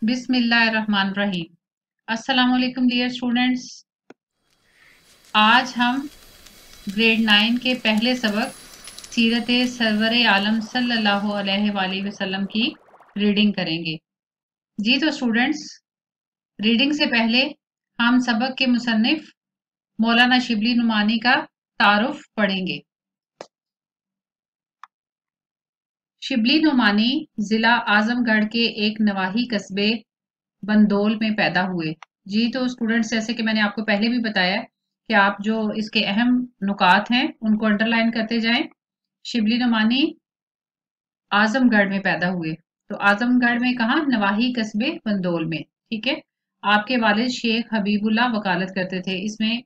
बिस्मिल्लाहिर्रहमानिर्रहीम। अस्सलाम वालेकुम डियर स्टूडेंट्स। आज हम ग्रेड 9 के पहले सबक सीरत सरवर आलम सल्लल्लाहु अलैहि वसल्लम की रीडिंग करेंगे। जी तो स्टूडेंट्स, रीडिंग से पहले हम सबक के मुसन्निफ मौलाना शिबली नुमानी का तारुफ पढ़ेंगे। शिबली नुमानी जिला आजमगढ़ के एक नवाही कस्बे बंदोल में पैदा हुए। जी तो स्टूडेंट्स, जैसे कि मैंने आपको पहले भी बताया कि आप जो इसके अहम नुकात हैं उनको अंडरलाइन करते जाएं। शिबली नुमानी आजमगढ़ में पैदा हुए। तो आजमगढ़ में कहा, नवाही कस्बे बंदोल में। ठीक है। आपके वालिद शेख हबीबुल्लाह वकालत करते थे। इसमें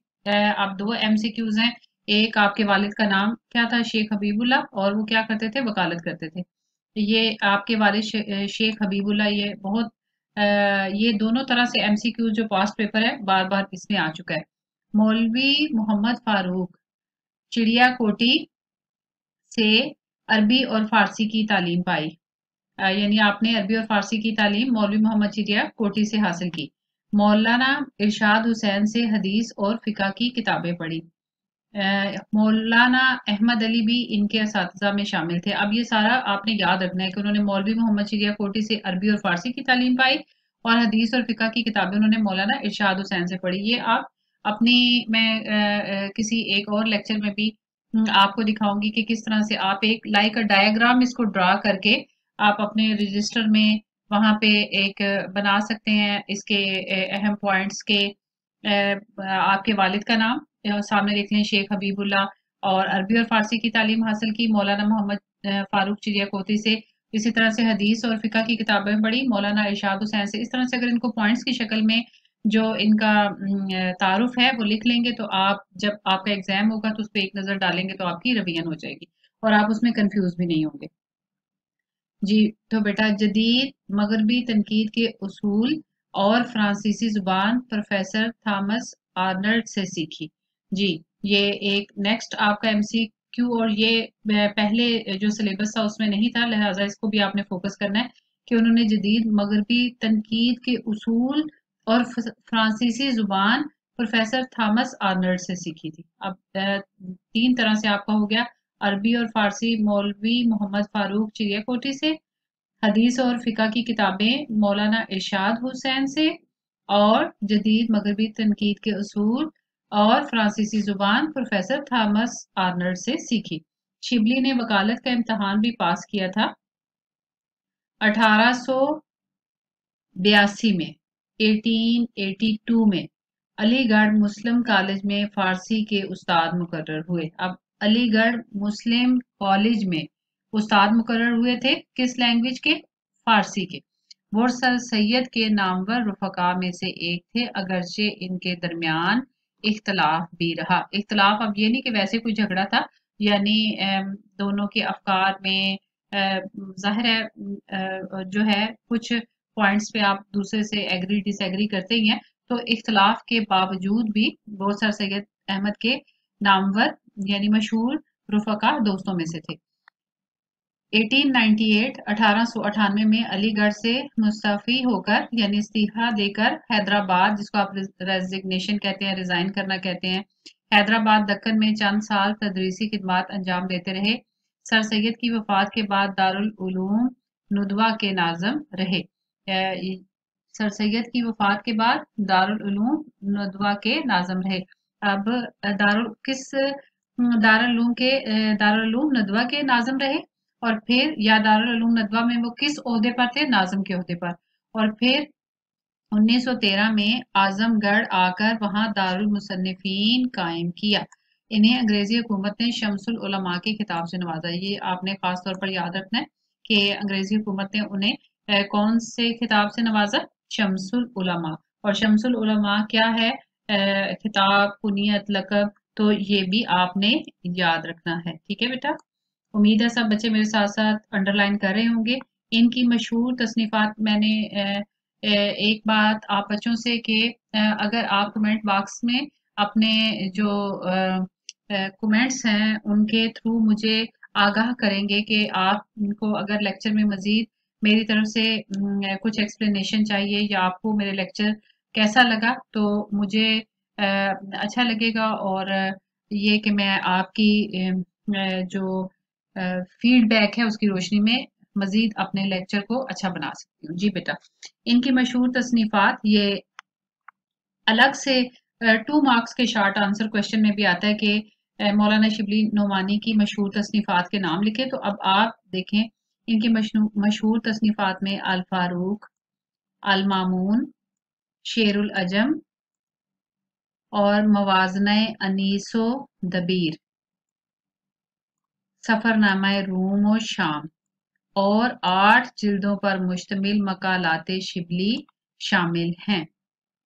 आप दो एमसीक्यूज हैं। एक, आपके वालिद का नाम क्या था? शेख हबीबुल्लाह। और वो क्या करते थे? वकालत करते थे। ये आपके वालिद शेख हबीबुल्लाह, ये बहुत ये दोनों तरह से एमसीक्यू जो पास्ट पेपर है बार बार इसमें आ चुका है। मौलवी मोहम्मद फारूक चिड़िया कोटी से अरबी और फारसी की तालीम पाई। यानी आपने अरबी और फारसी की तालीम मौलवी मोहम्मद चिड़िया कोटी से हासिल की। मौलाना इरशाद हुसैन से हदीस और फिका की किताबें पढ़ी। मौलाना अहमद अली भी इनके असातिज़ा में शामिल थे। अब ये सारा आपने याद रखना है कि उन्होंने मौलवी मोहम्मद चिड़िया कोटी से अरबी और फारसी की तालीम पाई और हदीस और फिका की किताबें उन्होंने मौलाना इरशाद हुसैन से पढ़ी। ये आप अपनी, मैं किसी एक और लेक्चर में भी आपको दिखाऊंगी कि किस तरह से आप एक लाइक अ डायग्राम इसको ड्रा करके आप अपने रजिस्टर में वहां पे एक बना सकते हैं इसके अहम पॉइंट्स के। आपके वालिद का नाम सामने देख लें, शेख हबीबुल्लाह, और अरबी और फारसी की तालीम हासिल की मौलाना मोहम्मद फारूक चिड़िया कोती से। इसी तरह से हदीस और फिका की किताबें पढ़ी मौलाना इरशाद हुसैन से। इस तरह से अगर इनको पॉइंट्स की शक्ल में जो इनका तारुफ है वो लिख लेंगे तो आप जब आपका एग्जाम होगा तो उस पर एक नजर डालेंगे तो आपकी रिवीजन हो जाएगी और आप उसमें कंफ्यूज भी नहीं होंगे। जी तो बेटा, जदीद मगरबी तनकीद के उसूल और फ्रांसीसी जुबान प्रोफेसर थॉमस आर्नल्ड से सीखी। जी, ये एक नेक्स्ट आपका एमसीक्यू, और ये पहले जो सिलेबस था उसमें नहीं था, लिहाजा इसको भी आपने फोकस करना है कि उन्होंने जदीद मगरबी तनकीद के उसूल और फ्रांसीसी जुबान प्रोफेसर थॉमस आर्नल्ड से सीखी थी। अब तीन तरह से आपका हो गया, अरबी और फारसी मौलवी मोहम्मद फारूक चिड़ियाकोटी से, हदीस और फिका की किताबें मौलाना इरशाद हुसैन से, और जदीद मगरबी तनकीद के उसूल और फ्रांसीसी जुबान प्रोफेसर थॉमस आर्नल्ड से सीखी। शिबली ने वकालत का इम्तहान भी पास किया था 1882 में, 1882 में अलीगढ़ मुस्लिम कॉलेज में फारसी के उस्ताद मुकर्रर हुए। अब अलीगढ़ मुस्लिम कॉलेज में उस्ताद मुकर्रर हुए थे किस लैंग्वेज के? फारसी के। वो सर सैयद के नामवर रुफका में से एक थे, अगरचे इनके दरमियान इख्तलाफ भी रहा। इख्तलाफ अब ये नहीं कि वैसे कोई झगड़ा था, यानी दोनों के अफकार में जाहिर है जो है कुछ पॉइंट्स पे आप दूसरे से एग्री डिसएग्री करते ही हैं। तो इख्तलाफ के बावजूद भी वो सर सैयद अहमद के नामवर यानी मशहूर रुफका दोस्तों में से थे। 1898 में अलीगढ़ से मुस्तफी होकर यानी इस्तीफा देकर हैदराबाद, जिसको आप रेजिग्नेशन कहते हैं, रिजाइन करना कहते हैं, हैदराबाद दक्कन में चंद साल तदरीसी खिदमात अंजाम देते रहे। सर सैयद की वफात के बाद दारुल उलूम नदवा के नाज़िम रहे। सर सैयद की वफात के बाद दारुल उलूम नदवा के नाज़िम रहे। अब दारुल किस दारुल उलूम के दारुल उलूम नदवा के नाज़िम रहे, और फिर या दारुल उलूम नदवा में वो किस ओहदे पर थे? नाज़िम के ओहदे पर। और फिर 1913 में आजमगढ़ आकर वहां दारुल मुसन्निफीन कायम किया। इन्हें अंग्रेजी हुकूमत ने शम्सुल उलमा के खिताब से नवाजा। ये आपने खास तौर पर याद रखना है कि अंग्रेजी हुकूमत ने उन्हें कौन से खिताब से नवाजा? शम्सुल उलमा। और शम्सुल उलमा क्या है? खिताब, कुनियत, लकब। तो ये भी आपने याद रखना है। ठीक है बेटा, उम्मीद है सब बच्चे मेरे साथ साथ अंडरलाइन कर रहे होंगे। इनकी मशहूर तसनीफात मैंने एक बात आप बच्चों से कि अगर आप कमेंट बॉक्स में अपने जो कमेंट्स हैं उनके थ्रू मुझे आगाह करेंगे कि आप इनको अगर लेक्चर में मजीद मेरी तरफ से कुछ एक्सप्लेनेशन चाहिए या आपको मेरे लेक्चर कैसा लगा, तो मुझे अच्छा लगेगा। और ये कि मैं आपकी जो फीडबैक है उसकी रोशनी में मजीद अपने लेक्चर को अच्छा बना सकती हूँ। जी बेटा, इनकी मशहूर तसनीफात, ये अलग से 2 मार्क्स के शॉर्ट आंसर क्वेश्चन में भी आता है कि मौलाना शिबली नोमानी की मशहूर तसनीफात के नाम लिखे। तो अब आप देखें, इनकी मशहूर तसनीफात में अल फारूक, अल मामून, शेरुल अजम और मवाज़ने अनीसो दबीर, सफरनामा रूम और शाम और 8 जिल्दों पर मुश्तमिल मकालाते शिबली शामिल हैं।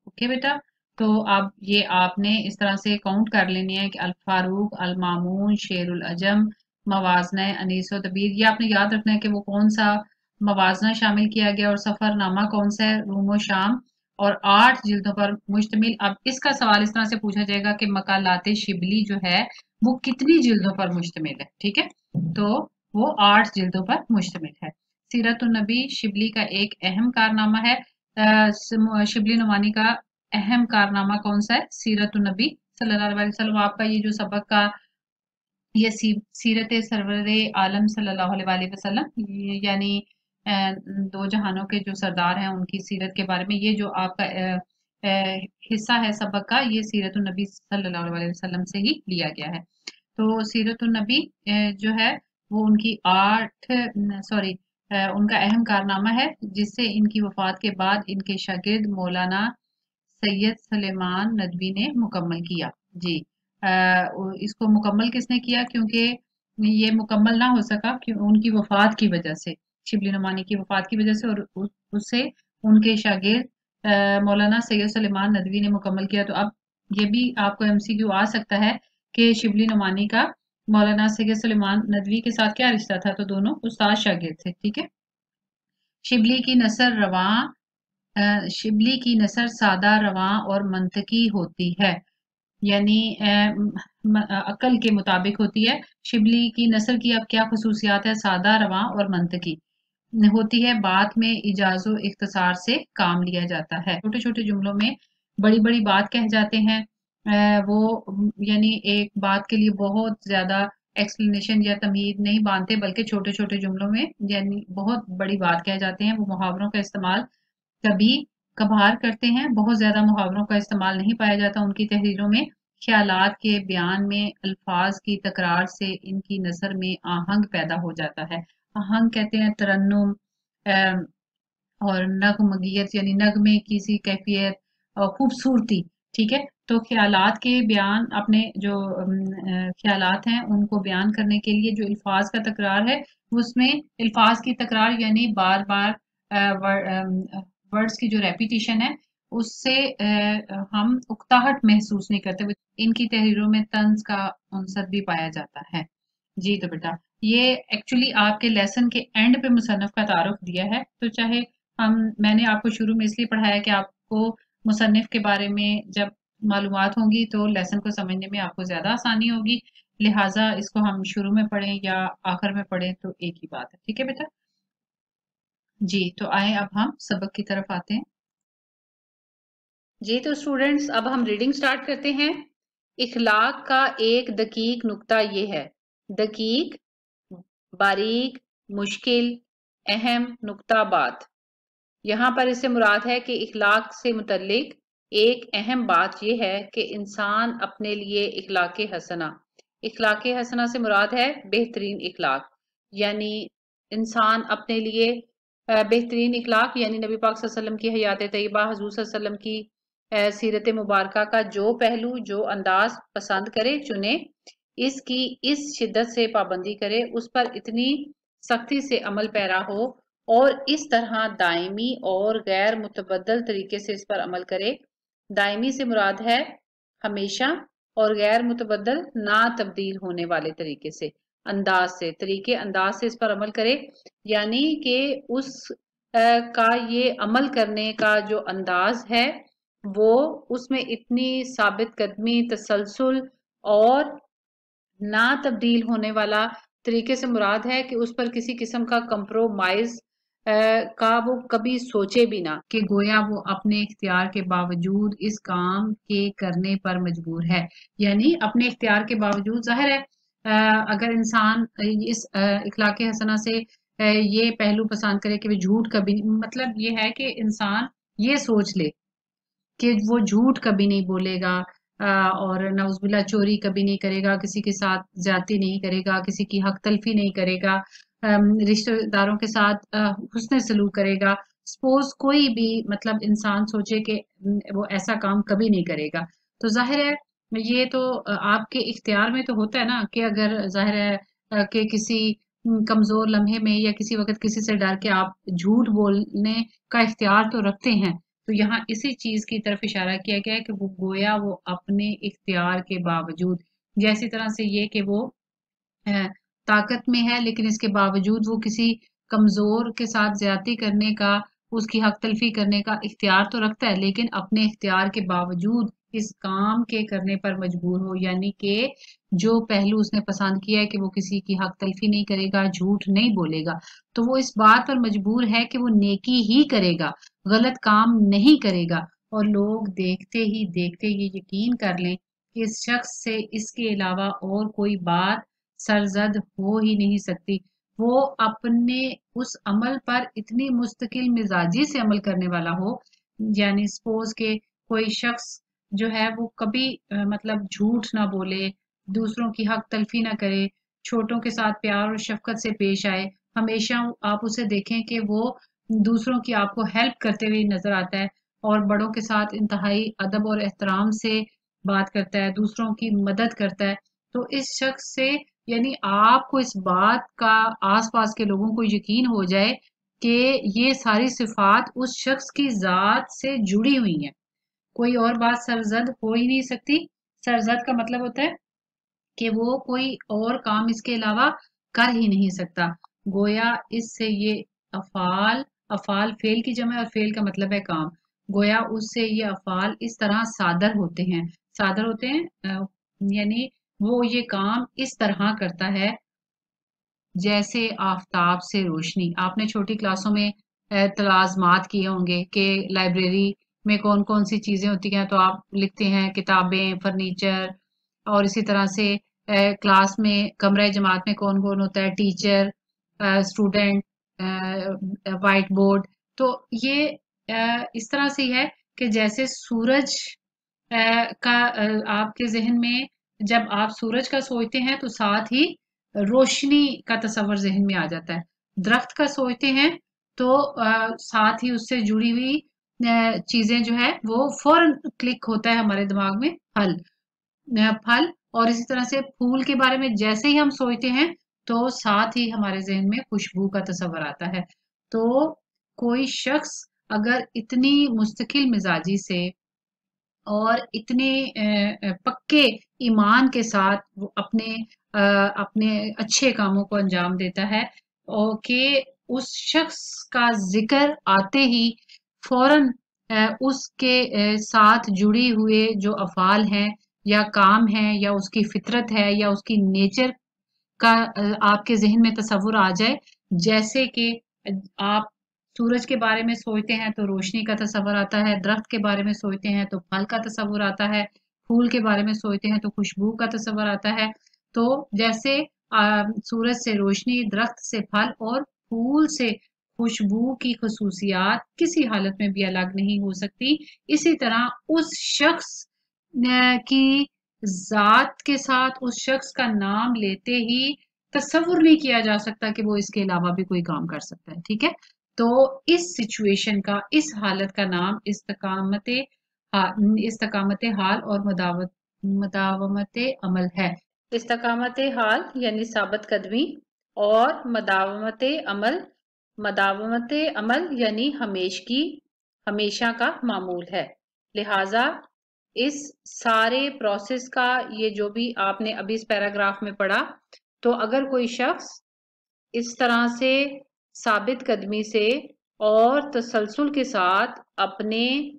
ओके बेटा, तो अब ये आपने इस तरह से काउंट कर लेनी है कि अल फारूक, अल मामून, शेरुल अजम, मवाजना, अनीसो दबीर, ये आपने याद रखना है कि वो कौन सा मवाजना शामिल किया गया और सफरनामा कौन सा है, रूमो शाम, और 8 जिल्दों पर मुश्तमिल। अब इसका सवाल इस तरह से पूछा जाएगा कि मकालाते शिबली जो है वो कितनी जिल्दों पर मुश्तमिल है। ठीक है, तो वो 8 जिल्दों पर मुश्तमिल है। सीरतुन नबी शिबली का एक अहम कारनामा है। शिबली नुमानी का अहम कारनामा कौन सा है? सीरतुन नबी सल्लल्लाहु अलैहि वसल्लम। आपका ये जो सबक का ये सीरत सरवर आलम सल्लल्लाहु अलैहि वसल्लम, यानी दो जहानों के जो सरदार हैं उनकी सीरत के बारे में ये जो आपका हिस्सा है सबक का, ये सीरतुन नबी सल्लल्लाहु अलैहि वसल्लम से ही लिया गया है। तो सीरतुन नबी जो है वो उनकी उनका अहम कारनामा है जिससे इनकी वफात के बाद इनके शागिर्द मौलाना सैयद सलेमान नदवी ने मुकम्मल किया। जी, इसको मुकम्मल किसने किया? क्योंकि ये मुकम्मल ना हो सका कि उनकी वफात की वजह से, शिबली नुमानी की वफात की वजह से, और उससे उनके शागिर्द मौलाना सैयद सलेमान नदवी ने मुकम्मल किया। तो अब ये भी आपको एमसीक्यू आ सकता है कि शिबली नुमानी का मौलाना सैयद सलेमान नदवी के साथ क्या रिश्ता था? तो दोनों उस्ताद शागिर्द थे। ठीक है, शिबली की नसर रवां शिबली की नसर सादा रवां और मंतकी होती है, यानी अकल के मुताबिक होती है। शिबली की नसर की अब क्या खसूसियात है? सादा रवां और मंतकी होती है। बात में इजाजो इख्तिसार से काम लिया जाता है। छोटे छोटे जुमलों में बड़ी बड़ी बात कह जाते हैं। यानी एक बात के लिए बहुत ज्यादा एक्सप्लेनेशन या तमहीद नहीं बांधते, बल्कि छोटे छोटे जुमलों में यानी बहुत बड़ी बात कह जाते हैं। वो मुहावरों का इस्तेमाल कभी कभार करते हैं, बहुत ज्यादा मुहावरों का इस्तेमाल नहीं पाया जाता उनकी तहरीरों में। ख्यालात के बयान में अल्फाज की तकरार से इनकी नजर में आहंग पैदा हो जाता है। आहंग कहते हैं तरन्नुम, और नगमगियत यानी नगमे की सी कैफियत और खूबसूरती। ठीक है, तो ख्यालात के बयान, अपने जो ख्यालात हैं उनको बयान करने के लिए जो अल्फाज का तकरार है, उसमें अल्फाज की तकरार यानी बार बार वर्ड्स की जो रेपिटेशन है उससे हम उकताहट महसूस नहीं करते। इनकी तहरीरों में तंज का अंसर भी पाया जाता है। जी तो बेटा, ये एक्चुअली आपके लेसन के एंड पे मुसन्नफ का तारुफ दिया है। तो चाहे मैंने आपको शुरू में इसलिए पढ़ाया कि आपको मुसन्निफ के बारे में जब मालूमात होंगी तो लेसन को समझने में आपको ज्यादा आसानी होगी। लिहाजा इसको हम शुरू में पढ़ें या आखिर में पढ़ें तो एक ही बात है। ठीक है बेटा, जी तो आए अब हम सबक की तरफ आते हैं। जी तो स्टूडेंट्स, अब हम रीडिंग स्टार्ट करते हैं। इखलाक का एक दकीक नुक्ता ये है। दकीक, बारीक, मुश्किल, अहम नुक्ता बात। यहाँ पर इससे मुराद है कि इखलाक से मुतल्लिक एक अहम बात यह है कि इंसान अपने लिए इखलाक हसना से मुराद है बेहतरीन इखलाक, यानी इंसान अपने लिए बेहतरीन इखलाक यानी नबी पाक सल्लल्लाहु अलैहि वसल्लम की हयात तैयबा, हुजूर सल्लल्लाहु अलैहि वसल्लम की सीरत मुबारका का जो पहलू, जो अंदाज पसंद करे, चुने, इसकी इस शिद्दत से पाबंदी करे, उस पर इतनी सख्ती से अमल पैरा हो और इस तरह दायमी और गैर मुतबद्दल तरीके से इस पर अमल करे। दायमी से मुराद है हमेशा, और गैर मुतबद्दल ना तब्दील होने वाले तरीके से, अंदाज से इस पर अमल करे, यानी कि उस का ये अमल करने का जो अंदाज है वो उसमें इतनी साबित कदमी, तसलसल और ना तब्दील होने वाला तरीके से मुराद है कि उस पर किसी किस्म का कंप्रोमाइज का वो कभी सोचे भी ना, कि गोया वो अपने इख्तियार के बावजूद इस काम के करने पर मजबूर है। यानी अपने इख्तियार के बावजूद, जाहिर है अगर इंसान इस इखलाक हसना से ये पहलू पसंद करे कि वो झूठ कभी, मतलब ये है कि इंसान ये सोच ले कि वो झूठ कभी नहीं बोलेगा, और नाउज़ुबिल्लाह चोरी कभी नहीं करेगा, किसी के साथ ज्यादती नहीं करेगा, किसी की हक तलफी नहीं करेगा, रिश्तेदारों के साथ हुस्न सलूक करेगा। सपोज कोई भी मतलब इंसान सोचे कि वो ऐसा काम कभी नहीं करेगा, तो जाहिर है ये तो आपके इख्तियार में तो होता है ना, कि अगर जाहिर है कि किसी कमजोर लम्हे में या किसी वक्त किसी से डर के आप झूठ बोलने का इख्तियार तो रखते हैं। तो यहाँ इसी चीज की तरफ इशारा किया गया है कि वो गोया वो अपने इख्तियार के बावजूद, जैसी तरह से ये कि वो अ, ताकत में है लेकिन इसके बावजूद वो किसी कमजोर के साथ ज्यादती करने का, उसकी हक तलफी करने का इख्तियार तो रखता है, लेकिन अपने इख्तियार के बावजूद इस काम के करने पर मजबूर हो, यानी कि जो पहलू उसने पसंद किया है कि वो किसी की हक तलफी नहीं करेगा, झूठ नहीं बोलेगा, तो वो इस बात पर मजबूर है कि वो नेकी ही करेगा, गलत काम नहीं करेगा। और लोग देखते ही देखते ये यकीन कर लें कि इस शख्स से इसके अलावा और कोई बात सरजद हो ही नहीं सकती। वो अपने उस अमल पर इतनी मुस्तकिल मिजाजी से अमल करने वाला हो, यानी सपोज के कोई शख्स जो है वो कभी मतलब झूठ ना बोले, दूसरों की हक तलफी ना करे, छोटों के साथ प्यार और शफकत से पेश आए, हमेशा आप उसे देखें कि वो दूसरों की आपको हेल्प करते हुए नजर आता है, और बड़ों के साथ इंतहाई अदब और एहतराम से बात करता है, दूसरों की मदद करता है। तो इस शख्स से, यानी आपको इस बात का आसपास के लोगों को यकीन हो जाए कि ये सारी सिफात उस शख्स की जात से जुड़ी हुई हैं, कोई और बात सरजद हो ही नहीं सकती। सरजद का मतलब होता है कि वो कोई और काम इसके अलावा कर ही नहीं सकता। गोया इससे ये अफाल, अफाल फेल की जमा है और फेल का मतलब है काम। गोया उससे ये अफाल इस तरह सादर होते हैं, सादर होते हैं यानी वो ये काम इस तरह करता है जैसे आफताब से रोशनी। आपने छोटी क्लासों में तलाज़मात किए होंगे कि लाइब्रेरी में कौन कौन सी चीजें होती हैं, तो आप लिखते हैं किताबें, फर्नीचर, और इसी तरह से क्लास में कमरे जमात में कौन कौन होता है, टीचर, स्टूडेंट, वाइट बोर्ड। तो ये इस तरह से है कि जैसे सूरज का आपके जहन में, जब आप सूरज का सोचते हैं तो साथ ही रोशनी का तस्वर जहन में आ जाता है। दरख्त का सोचते हैं तो साथ ही उससे जुड़ी हुई चीजें जो है वो फौरन क्लिक होता है हमारे दिमाग में, फल, फल। और इसी तरह से फूल के बारे में जैसे ही हम सोचते हैं तो साथ ही हमारे जहन में खुशबू का तस्वर आता है। तो कोई शख्स अगर इतनी मुस्तकिल मिजाजी से और इतने पक्के ईमान के साथ वो अपने अच्छे कामों को अंजाम देता है, और कि उस शख्स का जिक्र आते ही फौरन उसके साथ जुड़ी हुए जो अफाल हैं या काम हैं या उसकी फितरत है या उसकी नेचर का आपके जहन में तस्वुर आ जाए। जैसे कि आप सूरज के बारे में सोचते हैं तो रोशनी का तस्वुर आता है, दरख्त के बारे में सोचते हैं तो फल का तस्वुर आता है, फूल के बारे में सोचते हैं तो खुशबू का तस्वुर आता है। तो जैसे सूरज से रोशनी, दरख्त से फल और फूल से खुशबू की खसूसियात किसी हालत में भी अलग नहीं हो सकती, इसी तरह उस शख्स की जात के साथ उस शख्स का नाम लेते ही तस्वुर नहीं किया जा सकता कि वो इसके अलावा भी कोई काम कर सकता है। ठीक है, तो इस सिचुएशन का, इस हालत का नाम इस्तकामत हाल और मदावमत अमल है। इस्तकामत हाल यानी साबित कदमी, और मदावमत अमल यानी हमेशा का मामूल है। लिहाजा इस सारे प्रोसेस का, ये जो भी आपने अभी इस पैराग्राफ में पढ़ा, तो अगर कोई शख्स इस तरह से साबित कदमी से और तसलसल के साथ अपने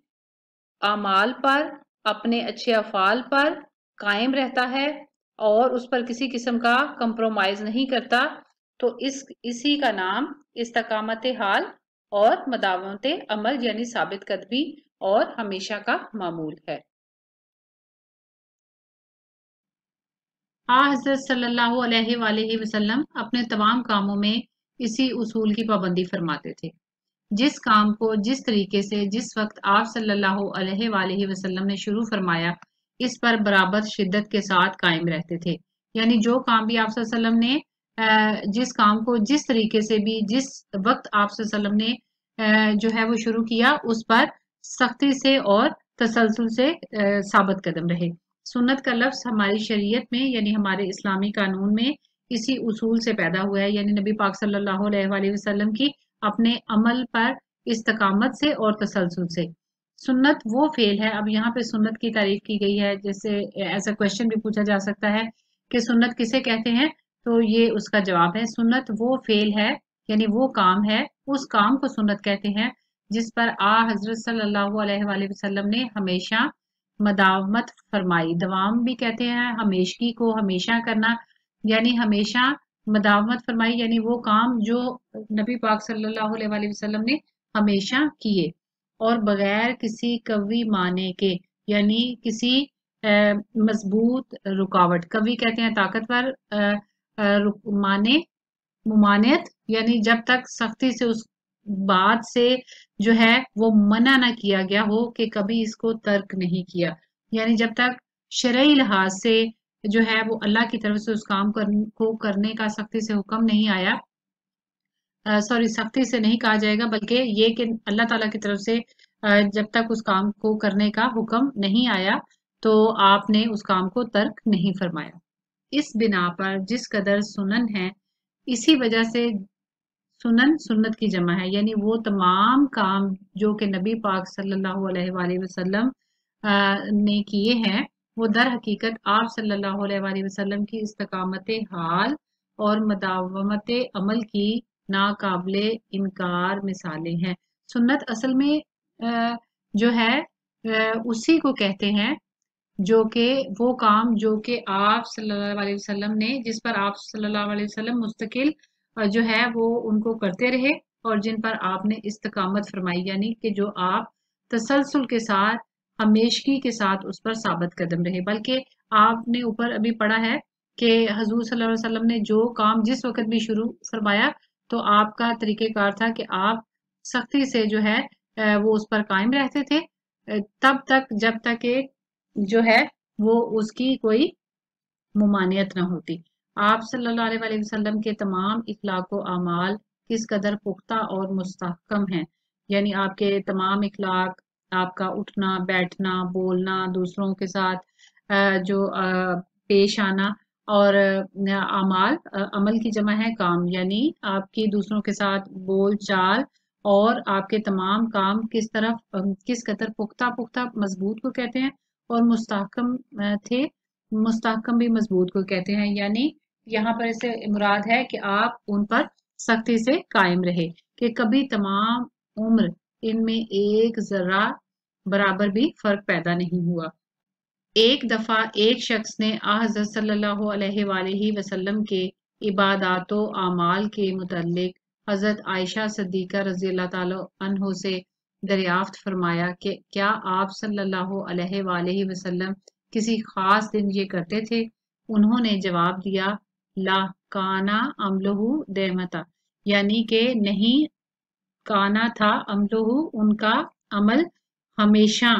अमाल पर, अपने अच्छे अफाल पर कायम रहता है और उस पर किसी किस्म का कंप्रोमाइज नहीं करता, तो इसी का नाम इस्तकामत हाल اور مداومت عمل یعنی ثابت قدمی اور ہمیشہ کا معمول ہے۔ حضرت صلی اللہ علیہ وآلہ وسلم اپنے تمام کاموں میں اسی اصول کی پابندی فرماتے تھے۔ جس کام کو جس طریقے سے جس وقت آپ صلی اللہ علیہ وآلہ وسلم نے شروع فرمایا اس پر برابر شدت کے ساتھ قائم رہتے تھے۔ یعنی جو کام بھی آپ صلی اللہ علیہ وسلم نے جس کام کو جس طریقے سے بھی جس وقت آپ صلی اللہ علیہ وسلم نے جو ہے وہ شروع کیا اس پر سختی سے اور تسلسل سے ثابت قدم رہے۔ سنت کا لفظ ہماری شریعت میں یعنی ہمارے اسلامی قانون میں اسی اصول سے پیدا ہوا ہے، یعنی نبی پاک صلی اللہ علیہ وآلہ وسلم کی اپنے عمل پر استقامت سے اور تسلسل سے۔ سنت وہ فعل ہے، اب یہاں پہ سنت کی تعریف کی گئی ہے، جیسے ایسا کوشچن بھی پوچھا جا سکتا ہے کہ سنت کسے کہتے ہیں، تو یہ اس کا جواب ہے، سنت وہ فعل ہے یعنی وہ کام ہے، اس کام کو سنت کہتے ہیں جس پر حضرت صلی اللہ علیہ وآلہ وسلم نے ہمیشہ مداومت فرمائی۔ دوام بھی کہتے ہیں ہمیشگی کو، ہمیشہ کرنا، یعنی ہمیشہ مداومت فرمائی یعنی وہ کام جو نبی پاک صلی اللہ علیہ وآلہ وسلم نے ہمیشہ کیے اور بغیر کسی قوی معنی کے، یعنی کسی مضبوط رکاوٹ، قوی کہتے ہیں طاقتور، معنی ممانعت یعنی جب تک سختی سے اس بات سے جو ہے وہ منع نہ کیا گیا ہو کہ کبھی اس کو ترک نہیں کیا، یعنی جب تک شرعی لحاظ سے جو ہے وہ اللہ کی طرف سے اس کام کو کرنے کا سختی سے حکم نہیں آیا، سختی سے نہیں کہا جائے گا بلکہ یہ کہ اللہ تعالیٰ کی طرف سے جب تک اس کام کو کرنے کا حکم نہیں آیا تو آپ نے اس کام کو ترک نہیں فرمایا۔ اس بنا پر جس قدر سنن ہے اسی وجہ سے سنن سنت کی جمع ہے، یعنی وہ تمام کام جو کہ نبی پاک صلی اللہ علیہ وآلہ وسلم نے کیے ہیں وہ در حقیقت آپ صلی اللہ علیہ وآلہ وسلم کی استقامت حال اور مداومت عمل کی ناقابل انکار مثالیں ہیں۔ سنت اصل میں جو ہے اسی کو کہتے ہیں جو کہ وہ کام جو کہ آپ صلی اللہ علیہ وسلم نے جس پر آپ صلی اللہ علیہ وسلم مستقل جو ہے وہ ان کو کرتے رہے اور جن پر آپ نے استقامت فرمائی، یعنی کہ جو آپ تسلسل کے ساتھ ہمیشگی کے ساتھ اس پر ثابت قدم رہے۔ بلکہ آپ نے اوپر ابھی پڑھا ہے کہ حضور صلی اللہ علیہ وسلم نے جو کام جس وقت بھی شروع فرمایا تو آپ کا طریقہ کار تھا کہ آپ سختی سے جو ہے وہ اس پر قائم رہتے تھے تب تک جب تک کہ جو ہے وہ اس کی کوئی ممانعت نہ ہوتی۔ آپ صلی اللہ علیہ وآلہ وسلم کے تمام اخلاق و اعمال کس قدر پختہ اور مستحکم ہیں، یعنی آپ کے تمام اخلاق، آپ کا اٹھنا بیٹھنا بولنا دوسروں کے ساتھ جو پیش آنا اور اعمال، عمل کی جمع ہے کام، یعنی آپ کی دوسروں کے ساتھ بول چال اور آپ کے تمام کام کس قدر پختہ مضبوط کو کہتے ہیں اور مستحکم تھے، مستحکم بھی مضبوط کو کہتے ہیں، یعنی یہاں پر اسے مراد ہے کہ آپ ان پر سختی سے قائم رہے کہ کبھی تمام عمر ان میں ایک ذرہ برابر بھی فرق پیدا نہیں ہوا۔ ایک دفعہ ایک شخص نے حضرت صلی اللہ علیہ وآلہ وسلم کے عبادات و اعمال کے متعلق حضرت عائشہ صدیقہ رضی اللہ تعالی عنہ سے دریافت فرمایا کہ کیا آپ صلی اللہ علیہ وآلہ وسلم کسی خاص دن یہ کرتے تھے؟ انہوں نے جواب دیا لا کانا عملہ دیمتا، یعنی کہ نہیں، کانا تھا عملہ ان کا عمل ہمیشہ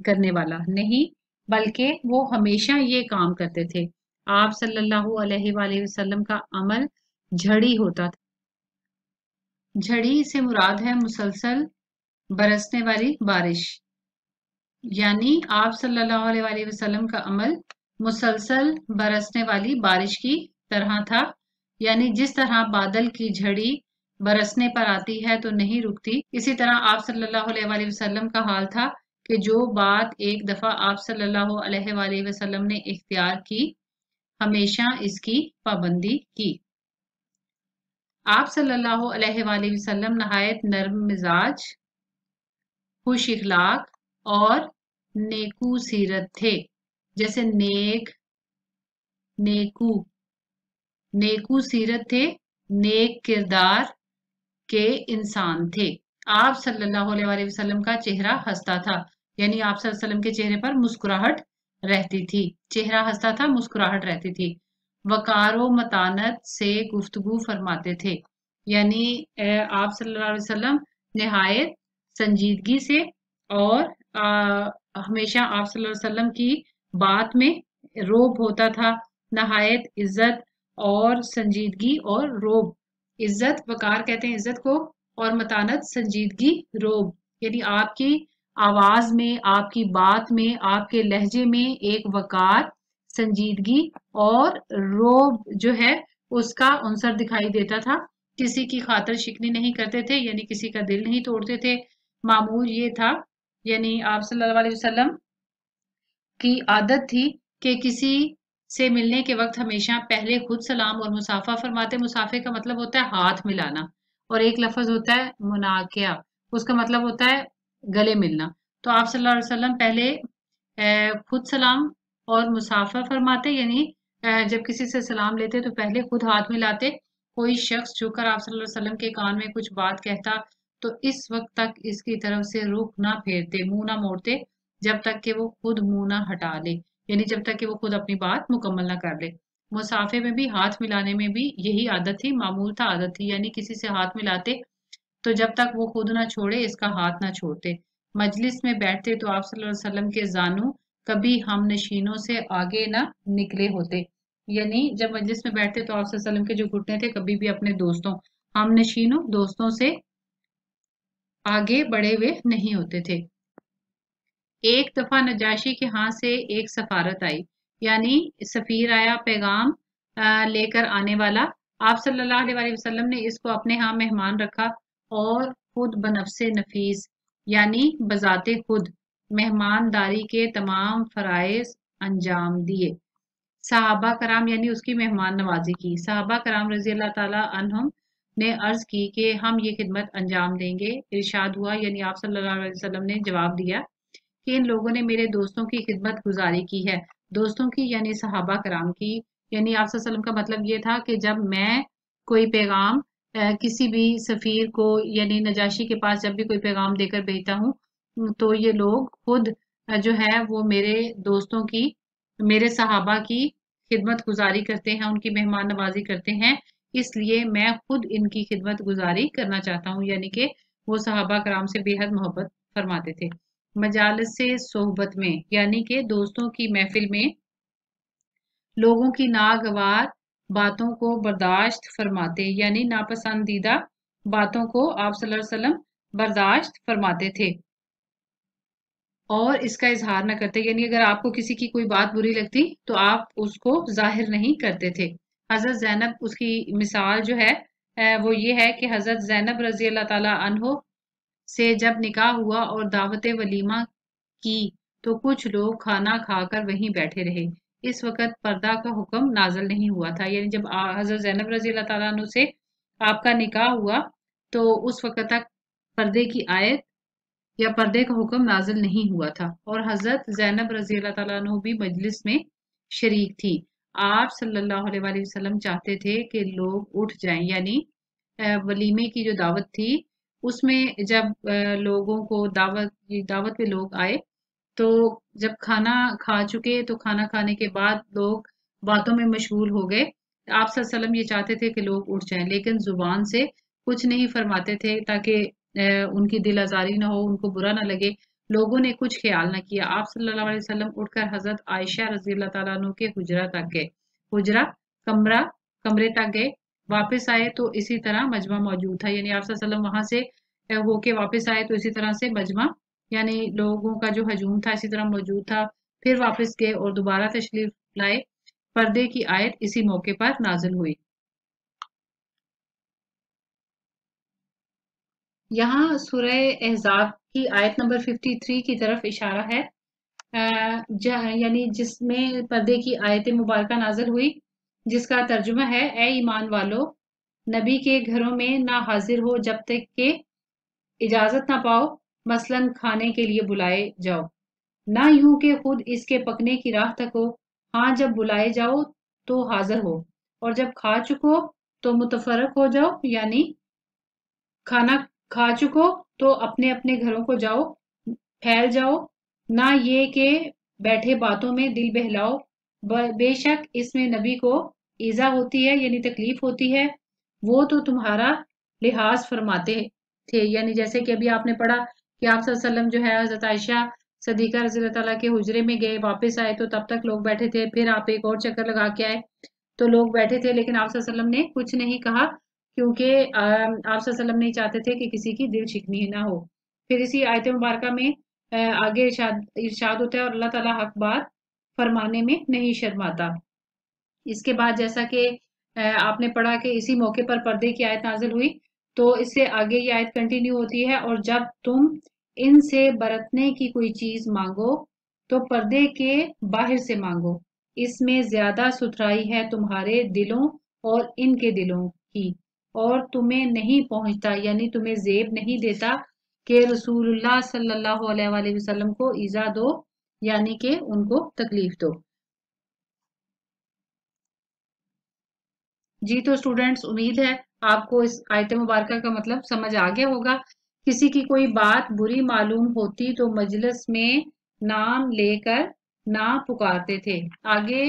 کرنے والا نہیں بلکہ وہ ہمیشہ یہ کام کرتے تھے۔ آپ صلی اللہ علیہ وآلہ وسلم کا عمل جھڑی ہوتا تھا۔ جھڑی سے مراد ہے مسلسل برسنے والی بارش، یعنی آپ صلی اللہ علیہ وآلہ وسلم کا عمل مسلسل برسنے والی بارش کی طرح تھا، یعنی جس طرح بادل کی جھڑی برسنے پر آتی ہے تو نہیں رکتی، اسی طرح آپ صلی اللہ علیہ وآلہ وسلم کا حال تھا کہ جو بات ایک دفعہ آپ صلی اللہ علیہ وآلہ وسلم نے اختیار کی ہمیشہ اس کی پابندی کی۔ آپ صلی اللہ علیہ وآلہ وسلم نہایت نرم مزاج، خوش اخلاق اور نیکو سیرت تھے، جیسے نیکو سیرت تھے، نیک کردار के इंसान थे। आप सल्लल्लाहु अलैहि वसल्लम का चेहरा हंसता था, यानी आप सल्लल्लाहु अलैहि वसल्लम के चेहरे पर मुस्कुराहट रहती थी। चेहरा हंसता था, मुस्कुराहट रहती थी। वकारो मतानत से गुफ्तगू फरमाते थे, यानी आप सल्लल्लाहु अलैहि वसल्लम निहायत संजीदगी से और हमेशा आप सल्लल्लाहु अलैहि वसल्लम की बात में रोब होता था। नहायत इज्जत और संजीदगी और रोब, इज्जत वकार कहते हैं इज्जत को, और मतानत संजीदगी रोब, यानी आपकी आवाज में, आपकी बात में, आपके लहजे में एक वकार, संजीदगी और रोब जो है उसका अंसर दिखाई देता था। किसी की खातिर शिकनी नहीं करते थे, यानी किसी का दिल नहीं तोड़ते थे। मामूल ये था, यानी आप सल्लल्लाहु अलैहि वसल्लम की आदत थी कि किसी से मिलने के वक्त हमेशा पहले खुद सलाम और मुसाफा फरमाते। मुसाफे का मतलब होता है हाथ मिलाना, और एक लफ्ज होता है मुनाकिया, उसका मतलब होता है गले मिलना। तो आप सल्लल्लाहु अलैहि वसल्लम पहले खुद सलाम और मुसाफा फरमाते, यानी जब किसी से सलाम लेते तो पहले खुद हाथ मिलाते। कोई शख्स झुककर आप सल्लल्लाहु अलैहि वसल्लम के कान में कुछ बात कहता तो इस वक्त तक इसकी तरफ से रुख ना फेरते, मुंह ना मोड़ते, जब तक कि वो खुद मुंह ना हटा ले, यानी जब तक कि वो खुद अपनी बात मुकम्मल ना कर ले। मुसाफे में भी हाथ मिलाने में भी यही आदत थी, मामूल था, आदत थी, यानी किसी से हाथ मिलाते तो जब तक वो खुद ना छोड़े इसका हाथ ना छोड़ते। मजलिस में बैठते तो आप सल्लल्लाहु अलैहि वसल्लम के जानू कभी हम नशीनों से आगे ना निकले होते, यानी जब मजलिस में बैठते तो आप सल्लल्लाहु अलैहि वसल्लम के जो घुटने थे कभी भी अपने दोस्तों, हम नशीनों दोस्तों से आगे बढ़े हुए नहीं होते थे। एक दफा नजाशी के हाथ से एक सफारत आई, यानी सफीर आया, पैगाम लेकर आने वाला। आप सल्लल्लाहु अलैहि वसल्लम ने इसको अपने यहाँ मेहमान रखा और खुद बनफसे नफीस, यानी बजाते खुद मेहमानदारी के तमाम फराइज अंजाम दिए। सहाबा कराम, यानी उसकी मेहमान नवाजी की। सहाबा कराम रजी अल्लाह ताला अन्हुम ने अर्ज की कि हम ये खिदमत अंजाम देंगे। इरशाद हुआ, यानी आप सल्लल्लाहु अलैहि वसल्लम ने जवाब दिया कि इन लोगों ने मेरे दोस्तों की खिदमत गुजारी की है। दोस्तों की यानी सहाबा कराम की, यानी आप सल्लल्लाहु अलैहि वसल्लम का मतलब ये था कि जब मैं कोई पैगाम किसी भी सफीर को, यानी नजाशी के पास जब भी कोई पैगाम देकर भेजता हूँ, तो ये लोग खुद जो है वो मेरे दोस्तों की, मेरे सहाबा की खिदमत गुजारी करते हैं, उनकी मेहमान नवाजी करते हैं। इसलिए मैं खुद इनकी खिदमत गुजारी करना चाहता हूँ, यानी कि वो सहाबा कराम से बेहद मोहब्बत फरमाते थे। मजालस से सोहबत में, यानी कि दोस्तों की महफिल में लोगों की नागवार बातों को बर्दाश्त फरमाते, यानी नापसंदीदा बातों को आप सल्लल्लाहु अलैहि वसल्लम बर्दाश्त फरमाते थे और इसका इजहार न करते, यानी अगर आपको किसी की कोई बात बुरी लगती तो आप उसको जाहिर नहीं करते थे। हजरत जैनब, उसकी मिसाल जो है वो ये है कि हजरत जैनब रजी अल्लाह ताला अन्हो से जब निकाह हुआ और दावत वलीमा की तो कुछ लोग खाना खाकर वहीं बैठे रहे। इस वक्त पर्दा का हुक्म नाजल नहीं हुआ था, यानी जब हजरत जैनब रजी अल्लाह ताला अन्हु से आपका निकाह हुआ तो उस वक्त तक पर्दे की आयत या पर्दे का हुक्म नाजिल नहीं हुआ था, और हजरत जैनब रजी अल्लाह ताला अन्हु भी मजलिस में शरीक थी। आप सल्लल्लाहु अलैहि वसल्लम चाहते थे कि लोग उठ जाएं, यानी वलीमे की जो दावत थी उसमें जब लोगों को दावत दावत पे लोग आए तो जब खाना खा चुके तो खाना खाने के बाद लोग बातों में मशगूल हो गए। आप सल्लल्लाहु अलैहि वसल्लम ये चाहते थे कि लोग उठ जाएं, लेकिन जुबान से कुछ नहीं फरमाते थे ताकि उनकी दिल आजारी ना हो, उनको बुरा ना लगे। लोगों ने कुछ ख्याल ना किया। आप सल्लल्लाहु अलैहि वसल्लम उठकर हजरत आयशा रजी अल्लाह ताला अन्हु के हुजरा तक गए, हुजरा कमरा कमरे तक गए। वापस आए तो इसी तरह मजमा मौजूद था, यानी आप सल्लल्लाहु अलैहि वसल्लम वहां से होके वापस आए तो इसी तरह से मजमा, यानी लोगों का जो हजूम था इसी तरह मौजूद था। फिर वापस गए और दोबारा तशरीफ लाए। पर्दे की आयत इसी मौके पर नाजिल हुई। यहाँ सूरह एहजाब की आयत नंबर 53 की तरफ इशारा है, यानी जिसमें पर्दे की आयत मुबारक नाजिल हुई, जिसका तर्जुमा है, ए ईमान वालो, नबी के घरों में ना हाजिर हो जब तक के इजाजत ना पाओ, मसलन खाने के लिए बुलाए जाओ, ना यूं कि खुद इसके पकने की राह तको। हाँ, जब बुलाए जाओ तो हाजिर हो, और जब खा चुको तो मुतफरक हो जाओ, यानी खाना खा चुको तो अपने अपने घरों को जाओ, फैल जाओ, ना ये कि बैठे बातों में दिल बहलाओ। बेशक इसमें नबी को ईजा होती है यानी तकलीफ होती है, वो तो तुम्हारा लिहाज फरमाते थे। यानी जैसे कि अभी आपने पढ़ा कि आप सल्लल्लाहु अलैहि वसल्लम जो है हजरत आयशा सदीका रज़ी अल्लाह ताला के हुजरे में गए, वापस आए तो तब तक लोग बैठे थे, फिर आप एक और चक्कर लगा के आए तो लोग बैठे थे, लेकिन आप सल्लल्लाहु अलैहि वसल्लम ने कुछ नहीं कहा, क्योंकि आप सल्लल्लाहु अलैहि वसल्लम नहीं चाहते थे कि किसी की दिल शिकनी ना हो। फिर इसी आयत मुबारका में आगे इरशाद इरशाद होता है, और अल्लाह ताला हक बात फरमाने में नहीं शर्माता। इसके बाद जैसा कि आपने पढ़ा कि इसी मौके पर पर्दे की आयत नाजिल हुई, तो इससे आगे ये आयत कंटिन्यू होती है, और जब तुम इनसे बरतने की कोई चीज मांगो तो पर्दे के बाहर से मांगो, इसमें ज्यादा सुथराई है तुम्हारे दिलों और इनके दिलों की, और तुम्हें नहीं पहुंचता यानी तुम्हें जेब नहीं देता कि रसूलुल्लाह सल्लल्लाहु अलैहि वसल्लम को ईजा दो, यानी कि उनको तकलीफ दो। जी तो स्टूडेंट्स, उम्मीद है आपको इस आयत मुबारका का मतलब समझ आ गया होगा। किसी की कोई बात बुरी मालूम होती तो मजलिस में नाम लेकर ना पुकारते थे। आगे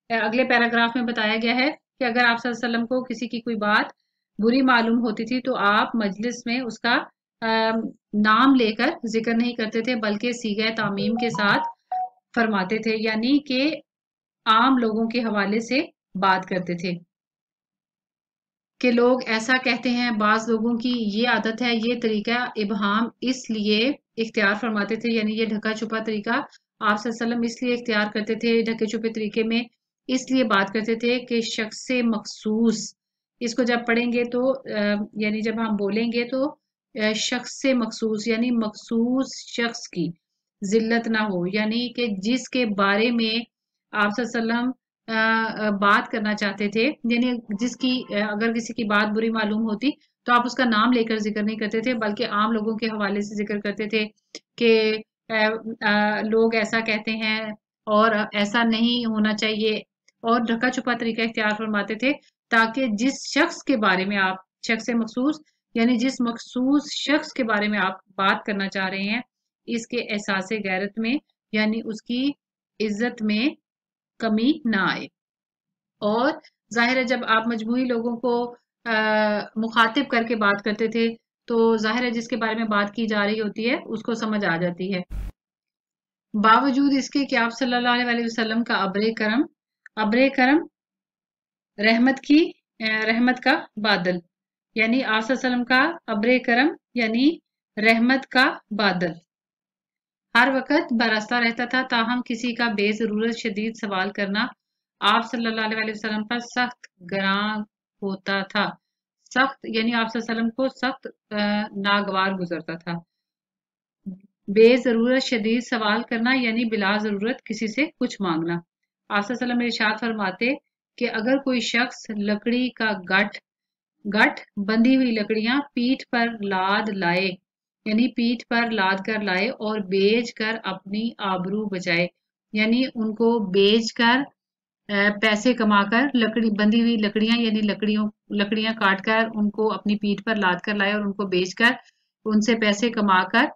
अगले पैराग्राफ में बताया गया है कि अगर आप सल्लल्लाहु अलैहि वसल्लम को किसी की कोई बात बुरी मालूम होती थी तो आप मजलिस में उसका नाम लेकर जिक्र नहीं करते थे, बल्कि सीगे तामीम के साथ फरमाते थे, यानी कि आम लोगों के हवाले से बात करते थे। कि लोग ऐसा कहते हैं, बाज लोगों की ये आदत है, ये तरीका इबहाम इसलिए इख्तियार फरमाते थे, यानी ये ढका छुपा तरीका आप सल्लल्लाहु अलैहि वसल्लम इसलिए इख्तियार करते थे, ढके छुपे तरीके में इसलिए बात करते थे कि शख्स से मखसूस, इसको जब पढ़ेंगे तो यानी जब हम बोलेंगे तो शख्स से मखसूस यानी मखसूस शख्स की जिल्लत ना हो, यानी कि जिसके बारे में आप सल्लल्लाहु अलैहि वसल्लम बात करना चाहते थे, यानी जिसकी अगर किसी की बात बुरी मालूम होती तो आप उसका नाम लेकर जिक्र नहीं करते थे, बल्कि आम लोगों के हवाले से जिक्र करते थे कि लोग ऐसा कहते हैं और ऐसा नहीं होना चाहिए, और ढका छुपा तरीका इख्तियार फरमाते थे, ताकि जिस शख्स के बारे में आप शख्स मखसूस यानी जिस मखसूस शख्स के बारे में आप बात करना चाह रहे हैं, इसके एहसास गैरत में यानी उसकी इज्जत में कमी ना आए। और जाहिर है जब आप मजमूई लोगों को मुखातिब करके बात करते थे तो जाहिर है जिसके बारे में बात की जा रही होती है उसको समझ आ जाती है। बावजूद इसके कि आप सल्लल्लाहु अलैहि वसल्लम का अब्रे करम रहमत की रहमत का बादल, यानी आप सल्लल्लाहु अलैहि वसल्लम का अब्रे करम यानी रहमत का बादल हर वक्त बरसता रहता था, ताहम किसी का बेजरूरत शदीद सवाल करना आप सल्लल्लाहु अलैहि वसल्लम पर सख्त ग्रां होता था। सख्त यानी आप सल्लल्लाहु अलैहि वसल्लम को सख्त नागवार गुजरता था। बेजरूरत शदीद सवाल करना यानी बिला जरूरत किसी से कुछ मांगना। आप सल्लल्लाहु अलैहि वसल्लम इरशाद फरमाते कि अगर कोई शख्स लकड़ी का गठ गठ बंधी हुई लकड़ियां पीठ पर लाद लाए, यानी पीठ पर लाद कर लाए और बेच कर अपनी आबरू बचाए, यानी उनको बेच कर पैसे कमाकर लकड़ी बंधी हुई लकड़ियां यानी लकड़ियां काट कर उनको अपनी पीठ पर लाद कर लाए और उनको बेचकर उनसे पैसे कमाकर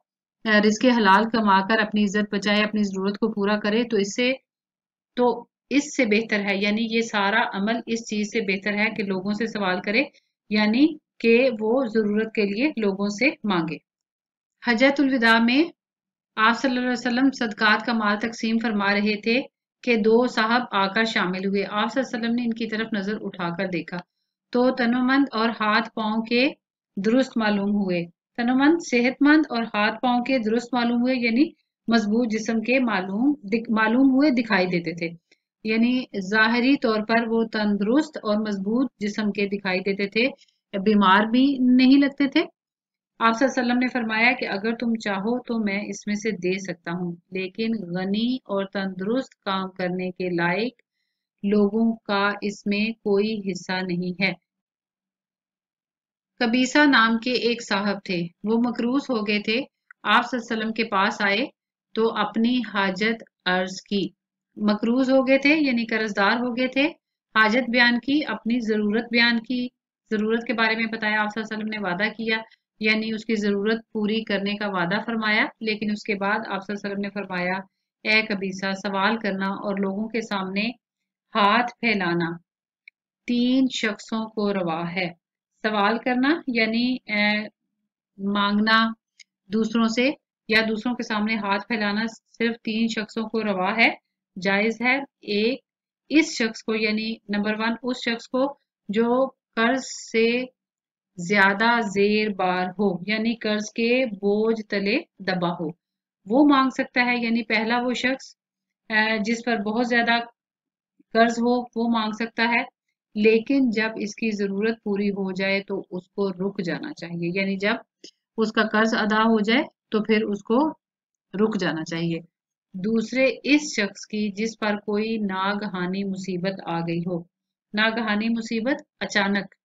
रिस्के हलाल कमाकर अपनी इज्जत बचाए, अपनी जरूरत को पूरा करे, तो इससे बेहतर है, यानी ये सारा अमल इस चीज से बेहतर है कि लोगों से सवाल करे, यानी कि वो जरूरत के लिए लोगों से मांगे। हजतुल विदा में आप सल्लल्लाहु अलैहि वसल्लम सदकात का माल तकसीम फरमा रहे थे कि दो साहब आकर शामिल हुए। आप सल्लल्लाहु अलैहि वसल्लम ने इनकी तरफ नजर उठाकर देखा तो तनोमंद और हाथ पांव के दुरुस्त मालूम हुए। तनोमंद सेहतमंद और हाथ पांव के दुरुस्त मालूम हुए, यानी मजबूत जिस्म के मालूम हुए, दिखाई देते थे, यानी जाहिरी तौर पर वो तंदुरुस्त और मजबूत जिस्म के दिखाई देते थे, बीमार भी नहीं लगते थे। आप सल्लल्लाहु अलैहि वसल्लम ने फरमाया कि अगर तुम चाहो तो मैं इसमें से दे सकता हूँ, लेकिन गनी और तंदुरुस्त काम करने के लायक लोगों का इसमें कोई हिस्सा नहीं है। कबीसा नाम के एक साहब थे, वो मकरूज हो गए थे। आप सल्लल्लाहु अलैहि वसल्लम के पास आए तो अपनी हाजत अर्ज की। मकरूज हो गए थे यानी कर्जदार हो गए थे, हाजत बयान की, अपनी जरूरत बयान की, जरूरत के बारे में बताया, आप सल्लल्लाहु अलैहि वसल्लम ने वादा किया यानी उसकी जरूरत पूरी करने का वादा फरमाया, लेकिन उसके बाद आप सल्लल्लाहु अलैहि वसल्लम ने फरमाया, ए कबीसा, सवाल करना और लोगों के सामने हाथ फैलाना 3 शख्सों को रवा है। सवाल करना यानी मांगना दूसरों से या दूसरों के सामने हाथ फैलाना सिर्फ 3 शख्सों को रवा है, जायज है। एक, इस शख्स को यानी नंबर 1 उस शख्स को जो कर्ज से ज्यादा जेर बार हो, यानी कर्ज के बोझ तले दबा हो, वो मांग सकता है। यानी पहला वो शख्स जिस पर बहुत ज्यादा कर्ज हो वो मांग सकता है, लेकिन जब इसकी जरूरत पूरी हो जाए तो उसको रुक जाना चाहिए। यानी जब उसका कर्ज अदा हो जाए तो फिर उसको रुक जाना चाहिए। दूसरे, इस शख्स की जिस पर कोई नागहानी मुसीबत आ गई हो। नागहानी मुसीबत अचानक,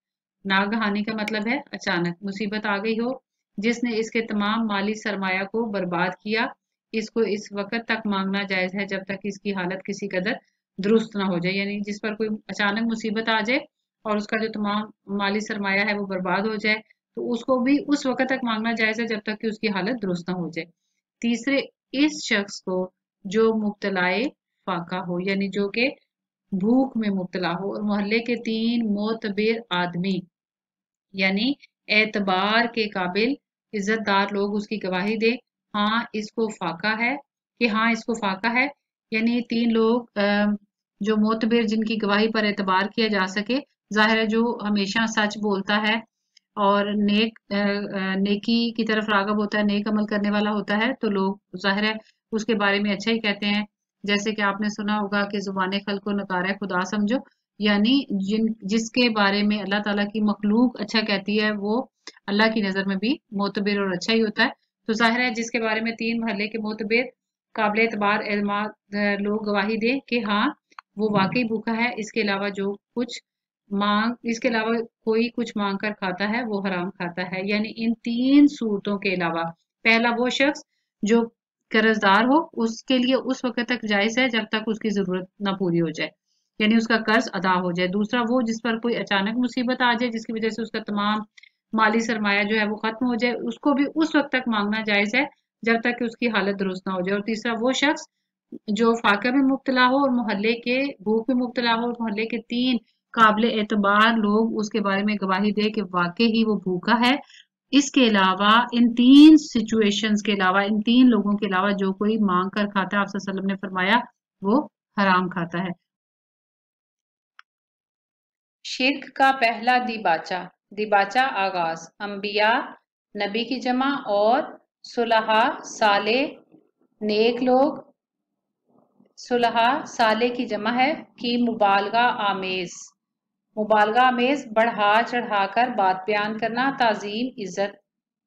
नागहानी का मतलब है अचानक मुसीबत आ गई हो, जिसने इसके तमाम माली सरमाया को बर्बाद किया। इसको इस वक्त तक मांगना जायज है जब तक इसकी हालत किसी कदर दुरुस्त ना हो जाए। यानी जिस पर कोई अचानक मुसीबत आ जाए और उसका जो तमाम माली सरमाया है वो बर्बाद हो जाए, तो उसको भी उस वक्त तक मांगना जायज है जब तक कि उसकी हालत दुरुस्त ना हो जाए। तीसरे, इस शख्स को जो मुब्तलाए फाका हो, यानी जो कि भूख में मुब्तला हो और मोहल्ले के 3 मोतबर आदमी यानी एतबार के काबिल इज्जतदार लोग उसकी गवाही दे, हाँ इसको फाका है, कि हाँ इसको फाका है। यानी 3 लोग जो मोतबर जिनकी गवाही पर एतबार किया जा सके, जाहिर है जो हमेशा सच बोलता है और नेकी की तरफ रागब होता है, नेक अमल करने वाला होता है, तो लोग जाहिर है उसके बारे में अच्छा ही कहते हैं। जैसे कि आपने सुना होगा कि जुबान खल को नकारा खुदा समझो, यानी जिसके बारे में अल्लाह ताला की मखलूक अच्छा कहती है वो अल्लाह की नजर में भी मोतबर और अच्छा ही होता है। तो जाहिर है जिसके बारे में 3 मोहल्ले के मोतबर काबिल एतबार लोग गवाही दें कि हाँ वो वाकई भूखा है, इसके अलावा जो कुछ इसके अलावा कोई कुछ मांग कर खाता है वो हराम खाता है। यानी इन 3 सूरतों के अलावा पहला वो शख्स जो कर्जदार हो, उसके लिए उस वक्त तक जायज है जब तक उसकी जरूरत ना पूरी हो जाए, यानी उसका कर्ज अदा हो जाए। दूसरा, वो जिस पर कोई अचानक मुसीबत आ जाए जिसकी वजह से उसका तमाम माली सरमाया जो है वो खत्म हो जाए, उसको भी उस वक्त तक मांगना जायज है जब तक कि उसकी हालत दुरुस्त ना हो जाए। और तीसरा, वो शख्स जो फाके में मुब्तला हो और मोहल्ले के भूख में मुब्तला हो और मोहल्ले के 3 काबिल एतबार लोग उसके बारे में गवाही दे कि वाकई ही वो भूखा है। इसके अलावा इन 3 सिचुएशंस के अलावा, इन 3 लोगों के अलावा जो कोई मांग कर खाता है, आप सल्लल्लाहु अलैहि वसल्लम ने फरमाया वो हराम खाता है। शिर्क का पहला दिबाचा आगाज अंबिया नबी की जमा और सुलहा साले नेक लोग, सुलहा साले की जमा है कि मुबालगा आमेज बढ़ा चढ़ाकर बात बयान करना ताजीम इज्जत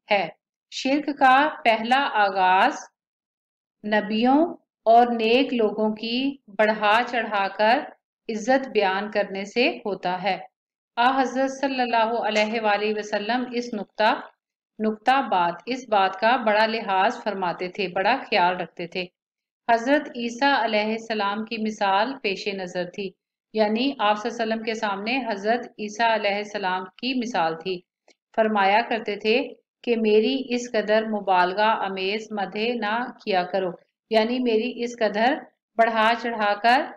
है। शिर्क का पहला आगाज नबियों और नेक लोगों की बढ़ा चढ़ाकर इज्जत बयान करने से होता है। आ हजरत सल्लल्लाहु अलैहि वसल्लम इस बात का बड़ा लिहाज फरमाते थे, बड़ा ख्याल रखते थे। हजरत ईसा अलैहिस्सलाम की मिसाल पेश नजर थी, यानी आप सल्लल्लाहु अलैहि वसल्लम के सामने हजरत ईसा अलैहिस्सलाम की मिसाल थी। फरमाया करते थे कि मेरी इस कदर मुबालगा अमेज मदह ना किया करो, यानी मेरी इस कदर बढ़ा चढ़ाकर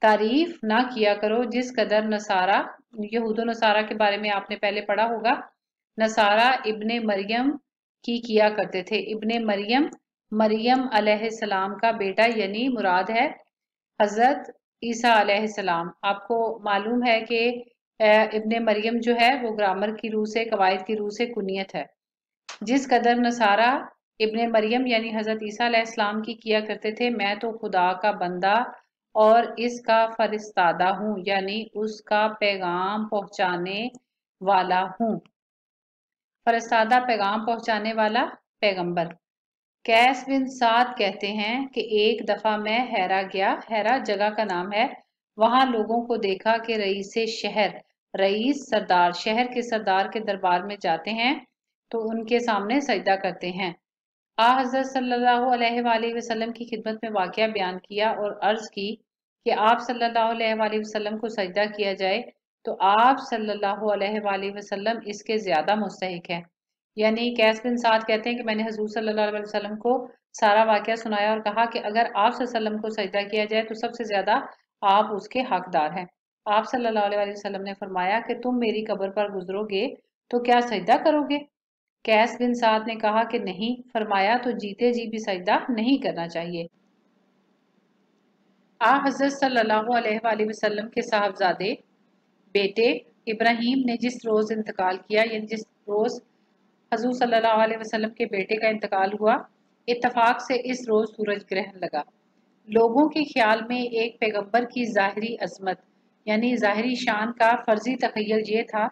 तारीफ ना किया करो जिस कदर नसारा, यहूद नसारा के बारे में आपने पहले पढ़ा होगा, नसारा इब्ने मरियम की किया करते थे। इब्ने मरियम, मरियम अलैहिस्सलाम का बेटा, यानी मुराद है हजरत ईसा अलैहिस्सलाम। आपको मालूम है कि इब्ने मरियम जो है वो ग्रामर की रूह से, कवायद की रूह से कुनियत है। जिस कदर नसारा इब्ने मरियम यानी हजरत ईसा अलैहिस्सलाम की किया करते थे, मैं तो खुदा का बंदा और इसका फरिस्तादा हूँ, यानी उसका पैगाम पहुंचाने वाला हूँ। फरिस्तादा पैगाम पहुंचाने वाला पैगंबर। कैस बिन साद कहते हैं कि एक दफा मैं हैरा गया, हैरा जगह का नाम है, वहां लोगों को देखा कि रईस सरदार शहर के सरदार के दरबार में जाते हैं तो उनके सामने सजदा करते हैं। आ हजरत सल्लल्लाहु अलैहि वसल्लम की खिदमत में वाकया बयान किया और अर्ज की कि आप सल्लल्लाहु अलैहि वसल्लम को सजदा किया जाए तो आप सल्लल्लाहु अलैहि वसल्लम इसके ज्यादा मुस्तहिक है। یعنی قیس بن سعد کہتے ہیں کہ میں نے حضور صلی اللہ علیہ وسلم کو سارا واقعہ سنایا اور کہا کہ اگر آپ صلی اللہ علیہ وسلم کو سجدہ کیا جائے تو سب سے زیادہ آپ اس کے حقدار ہیں۔ آپ صلی اللہ علیہ وسلم نے فرمایا کہ تم میری قبر پر گزرو گے تو کیا سجدہ کرو گے؟ قیس بن سعد نے کہا کہ نہیں۔ فرمایا تو جیتے جی بھی سجدہ نہیں کرنا چاہیے۔ حضرت صلی اللہ علیہ وآلہ وسلم کے صاحبزادے بیٹے ابراہیم نے جس روز انتقال کیا، یعنی جس روز حضور صلی اللہ علیہ وسلم کے بیٹے کا انتقال ہوا، اتفاق سے اس روز سورج گرہن لگا۔ لوگوں کے خیال میں ایک پیغمبر کی ظاہری عظمت یعنی ظاہری شان کا فرضی تخیل یہ تھا،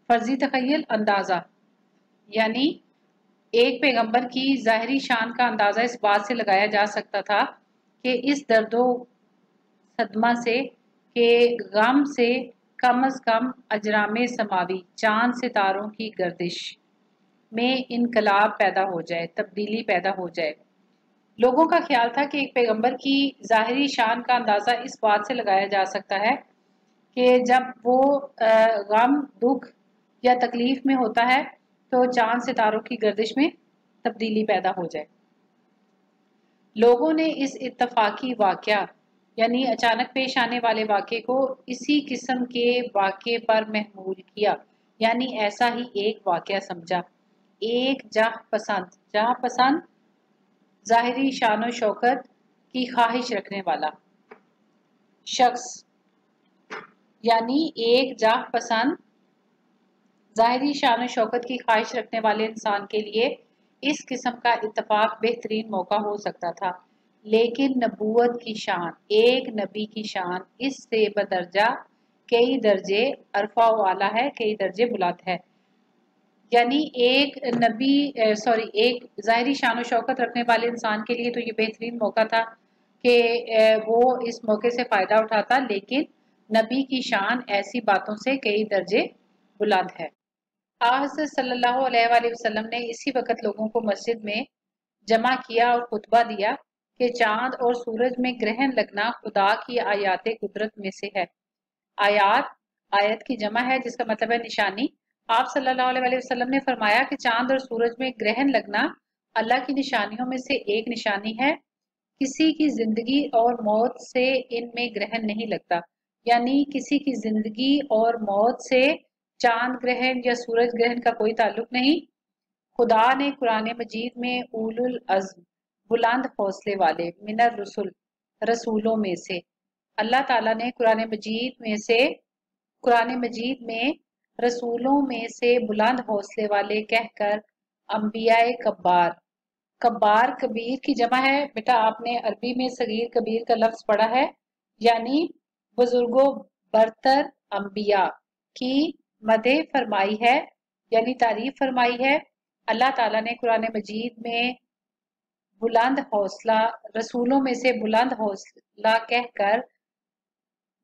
فرضی تخیل اندازہ یعنی ایک پیغمبر کی ظاہری شان کا اندازہ اس بات سے لگایا جا سکتا تھا کہ اس درد و صدمہ سے کہ غم سے کم از کم اجرام سماوی چاند ستاروں کی گردش میں انقلاب پیدا ہو جائے، تبدیلی پیدا ہو جائے۔ لوگوں کا خیال تھا کہ ایک پیغمبر کی ظاہری شان کا اندازہ اس بات سے لگایا جا سکتا ہے کہ جب وہ غم، دکھ یا تکلیف میں ہوتا ہے تو چاند ستاروں کی گردش میں تبدیلی پیدا ہو جائے۔ لوگوں نے اس اتفاقی واقعہ یعنی اچانک پیش آنے والے واقعے کو اسی قسم کے واقعے پر محمول کیا، یعنی ایسا ہی ایک واقعہ سمجھا۔ ایک جاہ پسند ظاہری شان و شوکت کی خواہش رکھنے والا شخص یعنی ایک جاہ پسند ظاہری شان و شوکت کی خواہش رکھنے والے انسان کے لیے اس قسم کا اتفاق بہترین موقع ہو سکتا تھا، لیکن نبوت کی شان، ایک نبی کی شان اس سے بدرجہ کئی درجے ارفع و اعلیٰ ہے، کئی درجے بلند ہے۔ یعنی ایک ایک ظاہری شان و شوکت رکھنے والے انسان کے لیے تو یہ بہترین موقع تھا کہ وہ اس موقع سے فائدہ اٹھاتا، لیکن نبی کی شان ایسی باتوں سے کئی درجے بلند ہے۔ حضرت صلی اللہ علیہ وآلہ وسلم نے اسی وقت لوگوں کو مسجد میں جمع کیا اور خطبہ دیا کہ چاند اور سورج میں گرہن لگنا خدا کی آیات قدرت میں سے ہے۔ آیت کی جمع ہے جس کا مطلب ہے نشانی۔ آپ صلی اللہ علیہ وسلم نے فرمایا کہ چاند اور سورج میں گرہن لگنا اللہ کی نشانیوں میں سے ایک نشانی ہے۔ کسی کی زندگی اور موت سے ان میں گرہن نہیں لگتا، یعنی کسی کی زندگی اور موت سے چاند گرہن یا سورج گرہن کا کوئی تعلق نہیں۔ خدا نے قرآن مجید میں اولو العزم بلند حوصلے والے من الرسل رسولوں میں سے اللہ تعالیٰ نے قرآن مجید میں رسولوں میں سے بلند حوصلے والے کہہ کر انبیاء کبار کبیر کی جمع ہے۔ بیٹا آپ نے عربی میں صغیر کبیر کا لفظ پڑھا ہے، یعنی بزرگوں برتر انبیاء کی مدح فرمائی ہے، یعنی تعریف فرمائی ہے۔ اللہ تعالیٰ نے قرآن مجید میں بلند حوصلہ رسولوں میں سے بلند حوصلہ کہہ کر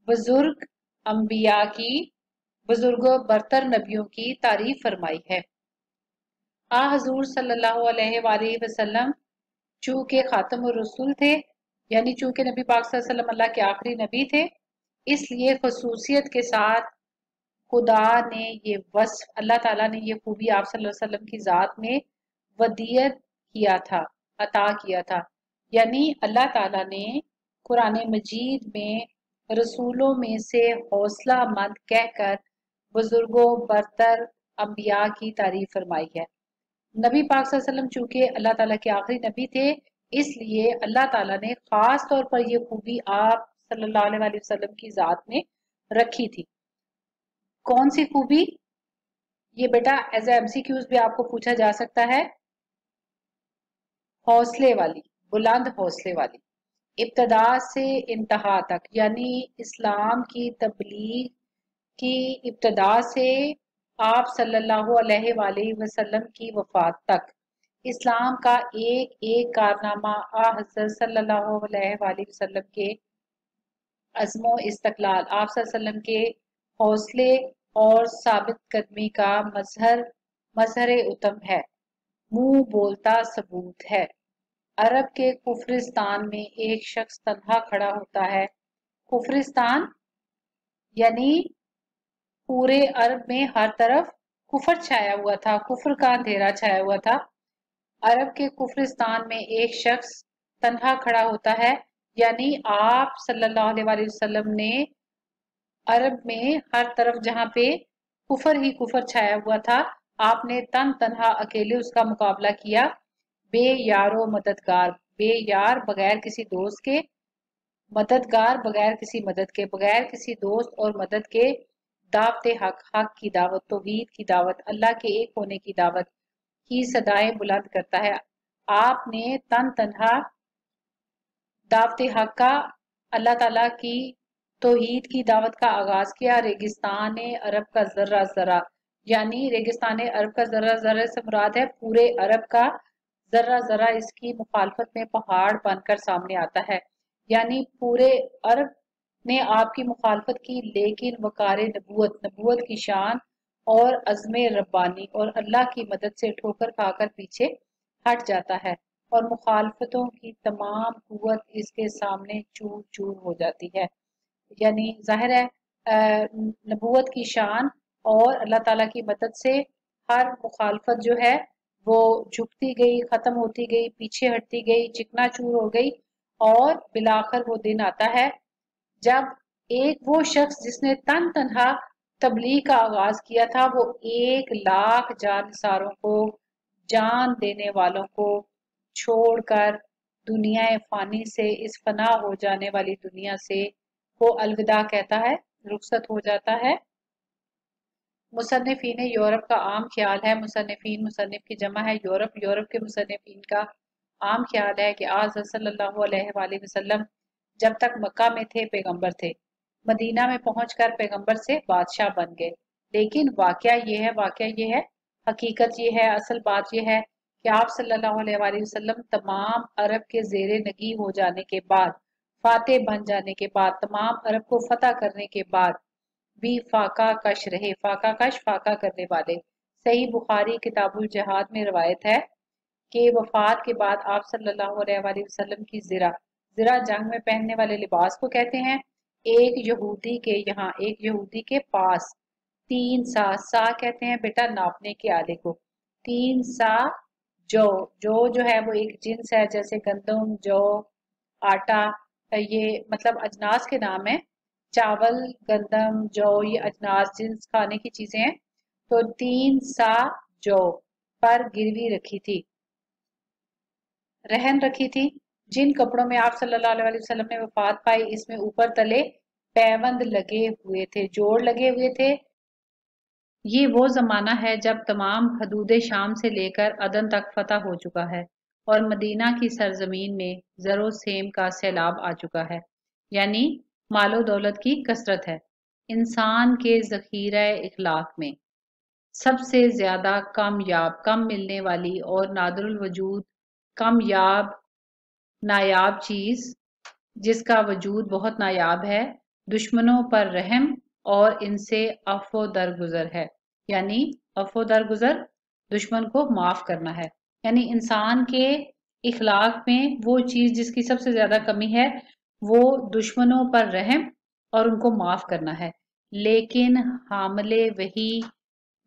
بزرگ انبیاء کی، بزرگوں برتر نبیوں کی تعریف فرمائی ہے۔ حضور صلی اللہ علیہ وآلہ وسلم چونکہ خاتم الرسول تھے، یعنی چونکہ نبی پاک صلی اللہ علیہ وسلم اللہ کے آخری نبی تھے، اس لیے خصوصیت کے ساتھ خدا نے یہ وصف، اللہ تعالیٰ نے یہ خوبی آپ صلی اللہ علیہ وسلم کی ذات میں ودیت کیا تھا، عطا کیا تھا۔ یعنی اللہ تعالیٰ نے قرآن مجید میں رسولوں میں سے حوصلہ مند کہہ کر بزرگوں برتر انبیاء کی تعریف فرمائی ہے۔ نبی پاک صلی اللہ علیہ وسلم چونکہ اللہ تعالیٰ کے آخری نبی تھے، اس لیے اللہ تعالیٰ نے خاص طور پر یہ خوبی آپ صلی اللہ علیہ وآلہ وسلم کی ذات میں رکھی تھی۔ کون سی خوبی؟ یہ بیٹا ایز اے MCQs بھی آپ کو پوچھا جا سکتا ہے۔ حوصلے والی، بلند حوصلے والی، ابتدا سے انتہا تک، یعنی اسلام کی تبلیغ کی ابتدا سے آپ صلی اللہ علیہ وآلہ وسلم کی وفات تک اسلام کا ایک ایک کارنامہ حضرت صلی اللہ علیہ وآلہ وسلم کے عزم و استقلال، آپ صلی اللہ علیہ وسلم کے حوصلے اور ثابت قدمی کا مظہر اتم ہے، منہ بولتا ثبوت ہے۔ عرب کے کفرستان میں ایک شخص تنہا کھڑا ہوتا ہے۔ کفرستان یعنی پورے عرب میں ہر طرف कुफर छाया हुआ था, कुफर का अंधेरा छाया हुआ था। अरब के कुफरिस्तान में एक शख्स तन्हा खड़ा होता है, यानी आप सल्लल्लाहु अलैहि वसल्लम ने अरब में हर तरफ जहां पे कुफर ही कुफर छाया हुआ था, आपने तन्हा अकेले उसका मुकाबला किया, बेयारो मददगार, बेयार बगैर किसी दोस्त के, मददगार बगैर किसी मदद के, बगैर किसी दोस्त और मदद के, दावत हक, हक की दावत, तौहीद की दावत, अल्लाह के एक होने की दावत की सदाएं बुलंद करता है। आपने तन्हा दावत हक का, अल्लाह ताला की तौहीद की दावत का आगाज किया। रेगिस्तान अरब का जर्रा जर्रा, यानी रेगिस्तान अरब का जर्रा जर्रा से मुराद है पूरे अरब का जर्रा जर्रा इसकी मुखालफत में पहाड़ बनकर सामने आता है, यानी पूरे अरब ने आपकी मुखालफत की, लेकिन वकार नबूवत, नबूवत की शान और अज़्म रब्बानी और अल्लाह की मदद से ठोकर खाकर पीछे हट जाता है और मुखालफतों की तमाम कुव्वत इसके सामने चूर चूर हो जाती है। यानी जाहिर है नबूवत की शान और अल्लाह ताला की मदद से हर मुखालफत जो है वो झुकती गई, खत्म होती गई, पीछे हटती गई, चिकनाचूर हो गई और बिलाखिर वो दिन आता है जब एक वो शख्स जिसने तन्हा तबलीग का आगाज किया था, वो 1 लाख जानसारों को, जान देने वालों को छोड़कर दुनिया फानी से, इस फना हो जाने वाली दुनिया से वो अलविदा कहता है, रुखसत हो जाता है। मुसन्निफीन यूरोप का आम ख्याल है, मुसन्निफीन मुसन्निफ की जमा है यूरोप, यूरोप के मुसन्निफीन का आम ख्याल है कि आज सल्लल्लाहु अलैहि वसल्लम जब तक मक्का में थे पैगंबर थे, मदीना में पहुंचकर पैगंबर से बादशाह बन गए। लेकिन वाकया ये है, हकीकत ये है, असल बात ये है कि आप सल्लल्लाहु अलैहि वसल्लम तमाम अरब के जेरे नगी हो जाने के बाद, फातेह बन जाने के बाद, तमाम अरब को फतह करने के बाद भी फाका कश रहे, फाका कश, फाका करने वाले। सही बुखारी किताबुल जहाद में रवायत है कि वफात के बाद आप सल्लल्लाहु अलैहि वसल्लम की जिरा, जिरा जंग में पहनने वाले लिबास को कहते हैं, एक यहूदी के पास 3 सा, सा कहते हैं बेटा नापने के आले को, 3 सा जौ, जो है वो एक जिन्स है, जैसे गंदम, जौ, आटा, ये मतलब अजनास के नाम है, चावल, गंदम, जौ, ये अजनास जिन्स खाने की चीजें हैं। तो 3 सा जौ पर गिरवी रखी थी, रहन रखी थी। जिन कपड़ों में आप सल्लल्लाहु अलैहि वसल्लम ने वफात पाई, इसमें ऊपर तले पैबंद लगे हुए थे, जोड़ लगे हुए थे। ये वो ज़माना है जब तमाम हदूद शाम से लेकर अदन तक फतह हो चुका है और मदीना की सरजमीन में ज़रो सेम का सैलाब आ चुका है, यानी मालो दौलत की कसरत है। इंसान के ज़ख़ीरा इखलाक में सबसे ज़्यादा कामयाब, कम मिलने वाली और नादिरुल वजूद कामयाब नायाब चीज़, जिसका वजूद बहुत नायाब है, दुश्मनों पर रहम और इनसे अफ़ो दरगुजर है, यानी अफ़ो दरगुजर, दुश्मन को माफ करना है। यानी इंसान के इखलाक में वो चीज जिसकी सबसे ज्यादा कमी है वो दुश्मनों पर रहम और उनको माफ करना है। लेकिन हामले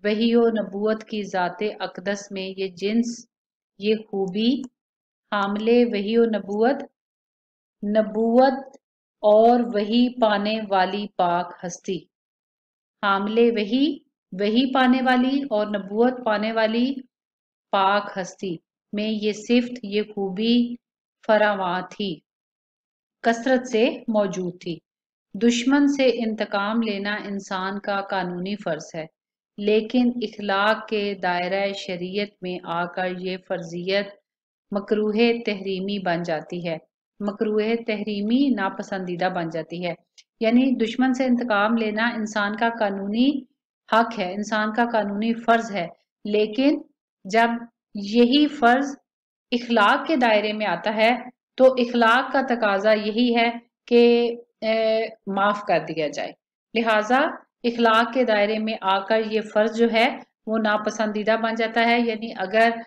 वही और नबूवत की ज़ाते अकदस में ये जिन्स, ये खूबी, हामले वही और नबूवत और वही पाने वाली पाक हस्ती, हामले वही पाने वाली और नबूवत पाने वाली पाक हस्ती में ये सिफ्त, ये खूबी फरावां थी, कसरत से मौजूद थी। दुश्मन से इंतकाम लेना इंसान का कानूनी फर्ज है, लेकिन इखलाक के दायरा शरीयत में आकर ये फर्जियत मकरूह तहरीमी बन जाती है, मकरूह तहरीमी नापसंदीदा बन जाती है। यानी दुश्मन से इंतकाम लेना इंसान का कानूनी हक है, इंसान का कानूनी फर्ज है, लेकिन जब यही फर्ज इखलाक के दायरे में आता है तो इखलाक का तकाजा यही है कि माफ कर दिया जाए। लिहाजा इखलाक के दायरे में आकर ये फर्ज जो है वो नापसंदीदा बन जाता है, यानी अगर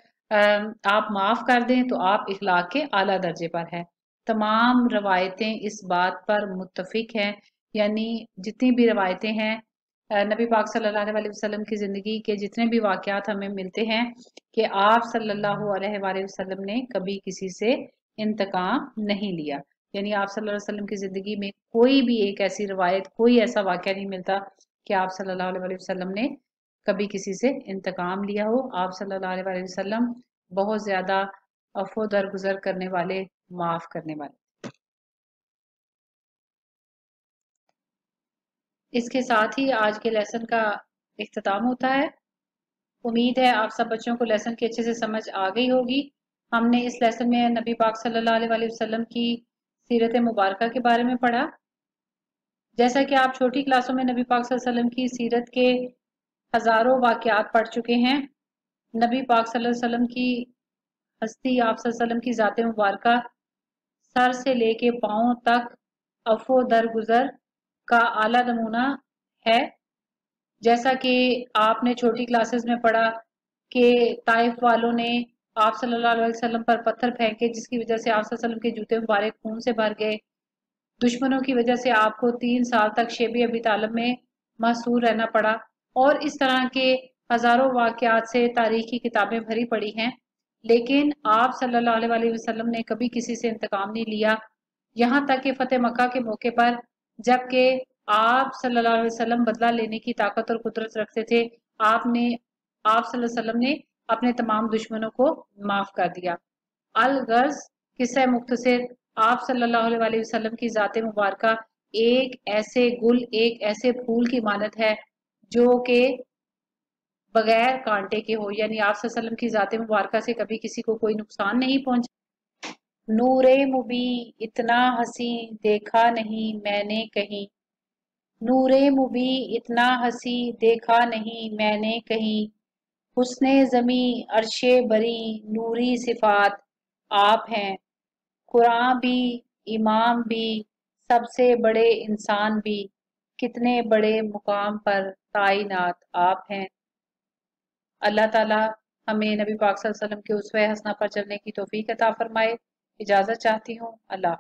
आप माफ कर दें तो आप इखलाक के आला दर्जे पर है। तमाम रवायतें इस बात पर मुत्तफिक हैं, यानी जितनी भी रवायतें हैं नबी पाक सल्लल्लाहु अलैहि वसल्लम की ज़िंदगी के जितने भी वाक़यात हमें मिलते हैं कि आप सल्लल्लाहु अलैहि वसल्लम ने कभी किसी से इंतकाम नहीं लिया। यानी आप सल्लल्लाहु अलैहि वसल्लम की ज़िंदगी में कोई भी एक ऐसी रिवायत, कोई ऐसा वाक़या नहीं मिलता कि आप सल्लल्लाहु अलैहि वसल्लम ने कभी किसी से इंतकाम लिया हो। आप सल्लल्लाहु अलैहि वसल्लम बहुत ज़्यादा अफ़ो दरगुज़र करने वाले, माफ़ करने वाले। इसके साथ ही आज के लेसन का इख्तिताम होता है। उम्मीद है आप सब बच्चों को लेसन की अच्छे से समझ आ गई होगी। हमने इस लेसन में नबी पाक सल्लल्लाहु अलैहि वसल्लम की सीरत मुबारका के बारे में पढ़ा। जैसा कि आप छोटी क्लासों में नबी पाक सल्लल्लाहु अलैहि वसल्लम की सीरत के हजारों वाकयात पढ़ चुके हैं। नबी पाक सल्लल्लाहु अलैहि वसल्लम की हस्ती, आप सल्लल्लाहु अलैहि वसल्लम की ज़ात मुबारका सर से लेके पाँव तक अफो दरगुजर का आला नमूना है। जैसा कि आपने छोटी क्लासेस में पढ़ा कि ताइफ वालों ने आप सल्लल्लाहु अलैहि वसल्लम पर पत्थर फेंके, जिसकी वजह से आप सल्लल्लाहु अलैहि वसल्लम के जूते मुबारक खून से भर गए। दुश्मनों की वजह से आपको 3 साल तक शेबी अबी तालिब में महसूर रहना पड़ा। और इस तरह के हजारों वाकयात से तारीख की किताबें भरी पड़ी हैं, लेकिन आप सल्लल्लाहु अलैहि वसल्लम ने कभी किसी से इंतकाम नहीं लिया। यहाँ तक कि फतेह मक्का के मौके पर, जबकि आप सल्लल्लाहु अलैहि वसल्लम बदला लेने की ताकत और कुदरत रखते थे, आप सल्लल्लाहु अलैहि वसल्लम ने अपने तमाम दुश्मनों को माफ कर दिया। अल गर्ज किस्सा मुख्तसर, आप सल्लल्लाहु अलैहि वसल्लम की ज़ात मुबारका एक ऐसे गुल, एक ऐसे फूल की मानत है जो कि बगैर कांटे के हो। यानी आप सल्लल्लाहु अलैहि वसल्लम की ज़ात मुबारका से कभी किसी को कोई नुकसान नहीं पहुंचा। नूरे मुबी इतना हसी देखा नहीं मैंने कहीं, नूरे मुबी इतना हसी देखा नहीं मैंने कहीं, हुस्ने ज़मी अर्शे बरी नूरी सिफात आप हैं, कुरान भी, इमाम भी, सबसे बड़े इंसान भी, कितने बड़े मुकाम पर ताइनात आप हैं। अल्लाह ताला हमें नबी पाक सल्लल्लाहु अलैहि वसल्लम के उसवे हसना पर चलने की तौफीक अता फरमाए। इजाजत चाहती हूँ। अल्लाह।